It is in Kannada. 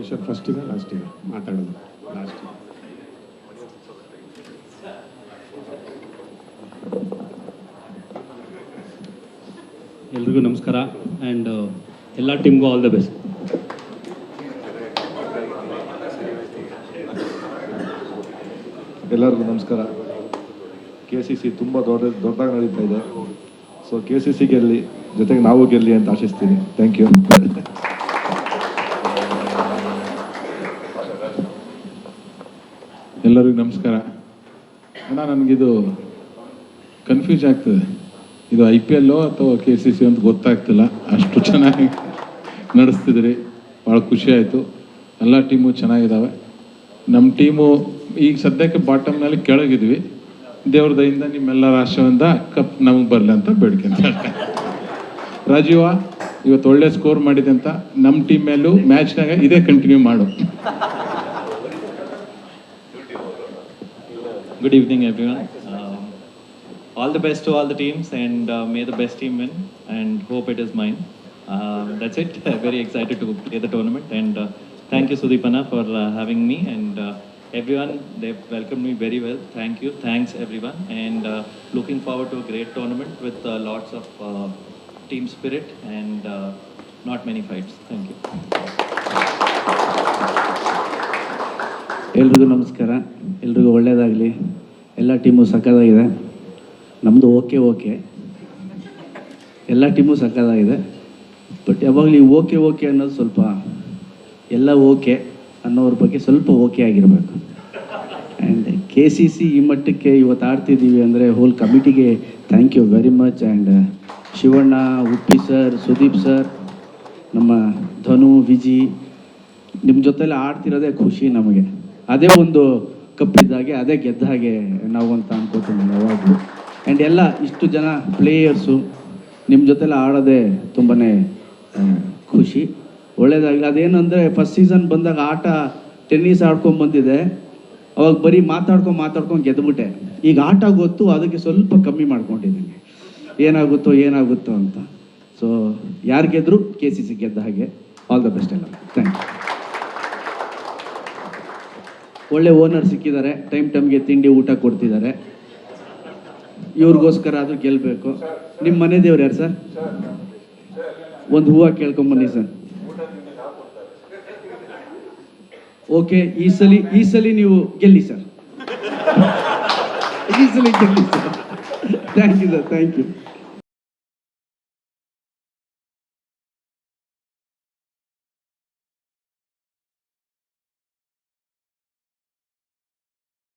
ಸರ್ ಫಸ್ಟಿಗೆ ಲಾಸ್ಟಿಗೆ ಮಾತಾಡೋದು ಲಾಸ್ಟ್. ಎಲ್ರಿಗೂ ನಮಸ್ಕಾರ ಆ್ಯಂಡ್ ಎಲ್ಲ ಟೀಮ್ಗೂ ಆಲ್ ದ ಬೆಸ್ಟ್. ಎಲ್ಲರಿಗೂ ನಮಸ್ಕಾರ. KCC ತುಂಬ ದೊಡ್ಡದಾಗಿ ನಡೀತಾ ಇದೆ. ಸೊ KCC ಗೆಲ್ಲಿ, ಜೊತೆಗೆ ನಾವು ಗೆಲ್ಲಿ ಅಂತ ಆಶಿಸ್ತೀನಿ. Thank you. ಎಲ್ಲರಿಗೂ ನಮಸ್ಕಾರ. ಅಣ್ಣ, ನನಗಿದು ಕನ್ಫ್ಯೂಸ್ ಆಗ್ತದೆ, ಇದು IPL ಅಥವಾ KCC ಅಂತ ಗೊತ್ತಾಗ್ತಿಲ್ಲ. ಅಷ್ಟು ಚೆನ್ನಾಗಿ ನಡೆಸ್ತಿದ್ರಿ, ಭಾಳ ಖುಷಿ ಆಯಿತು. ಎಲ್ಲ ಟೀಮು ಚೆನ್ನಾಗಿದ್ದಾವೆ. ನಮ್ಮ ಟೀಮು ಈಗ ಸದ್ಯಕ್ಕೆ ಬಾಟಮ್ನಲ್ಲಿ ಕೆಳಗಿದ್ವಿ. ದೇವ್ರ ದಯಿಂದ ನಿಮ್ಮೆಲ್ಲರ ಆಶೀರ್ವಾದ ಕಪ್ ನಮಗೆ ಬರಲಿ ಅಂತ ಬೇಡ್ಕೊಂತ. ರಾಜೀವ ಇವತ್ತು ಒಳ್ಳೆ ಸ್ಕೋರ್ ಮಾಡಿದೆ ಅಂತ ನಮ್ಮ ಟೀಮ್ ಮೇಲೂ ಮ್ಯಾಚ್ನಾಗ ಇದೇ ಕಂಟಿನ್ಯೂ ಮಾಡು. Good evening, everyone. All the best to all the teams, and may the best team win, and hope it is mine. That's it. Very excited to play the tournament, and thank you, Sudeepana, for having me, and everyone. They've welcomed me very well. Thank you. Thanks, everyone, and looking forward to a great tournament with lots of team spirit and not many fights. Thank you. ಎಲ್ರಿಗೂ ನಮಸ್ಕಾರ. ಎಲ್ರಿಗೂ ಒಳ್ಳೆಯದಾಗಲಿ. ಎಲ್ಲ ಟೀಮು ಸಕ್ಕತ್ತಾಗಿದೆ. ನಮ್ಮದು ಓಕೆ ಎಲ್ಲ ಟೀಮು ಸಕ್ಕತ್ತಾಗಿದೆ. ಬಟ್ ಯಾವಾಗಲೂ ಓಕೆ ಅನ್ನೋದು ಸ್ವಲ್ಪ ಎಲ್ಲ ಓಕೆ ಅನ್ನೋರ ಬಗ್ಗೆ ಸ್ವಲ್ಪ ಓಕೆ ಆಗಿರಬೇಕು. ಆ್ಯಂಡ್ KCC ಈ ಮಟ್ಟಕ್ಕೆ ಇವತ್ತು ಆಡ್ತಿದ್ದೀವಿ ಅಂದರೆ ಹೋಲ್ ಕಮಿಟಿಗೆ thank you very much. And Shivanna, Uppi sir, Sudeep sir, ನಮ್ಮ ಧನು, ವಿಜಿ, ನಿಮ್ಮ ಜೊತೆಲ್ಲ ಆಡ್ತಿರೋದೇ ಖುಷಿ ನಮಗೆ. ಅದೇ ಒಂದು ಕಪ್ಪಿದ್ದಾಗೆ, ಅದೇ ಗೆದ್ದ ಹಾಗೆ ನಾವು ಅಂತ ಅನ್ಕೋತೀನಿ ಯಾವಾಗಲೂ. ಆ್ಯಂಡ್ ಎಲ್ಲ ಇಷ್ಟು ಜನ ಪ್ಲೇಯರ್ಸು ನಿಮ್ಮ ಜೊತೆಲ್ಲ ಆಡೋದೇ ತುಂಬಾ ಖುಷಿ, ಒಳ್ಳೆಯದಾಗಲಿ. ಅದೇನಂದರೆ ಫಸ್ಟ್ ಸೀಸನ್ ಬಂದಾಗ ಟೆನ್ನಿಸ್ ಆಡ್ಕೊಂಡು ಬಂದಿದೆ, ಅವಾಗ ಬರೀ ಮಾತಾಡ್ಕೊಂಡು ಗೆದ್ದುಬಿಟ್ಟೆ. ಈಗ ಆಟ ಗೊತ್ತು, ಅದಕ್ಕೆ ಸ್ವಲ್ಪ ಕಮ್ಮಿ ಮಾಡ್ಕೊಂಡಿದ್ದೀನಿ, ಏನಾಗುತ್ತೋ ಅಂತ. ಸೊ ಯಾರು ಗೆದ್ದರು KCC ಗೆದ್ದ ಹಾಗೆ. ಆಲ್ ದ ಬೆಸ್ಟ್ ಎಲ್ಲ. Thank you. ಒಳ್ಳೆ ಓನರ್ ಸಿಕ್ಕಿದ್ದಾರೆ, ಟೈಮ್ಗೆ ತಿಂಡಿ ಊಟ ಕೊಡ್ತಿದ್ದಾರೆ. ಇವ್ರಿಗೋಸ್ಕರ ಆದರೂ ಗೆಲ್ಲಬೇಕು. ನಿಮ್ಮ ಮನೆ ದೇವ್ರು ಯಾರು ಸರ್? ಒಂದು ಹೂವು ಕೇಳ್ಕೊಂಬನ್ನಿ ಸರ್. ಓಕೆ, ಈ ಸಲ ನೀವು ಗೆಲ್ಲಿ ಸರ್. ಈ ಸಲ ಗೆಲ್ಲಿ sir. Thank you sir, thank you.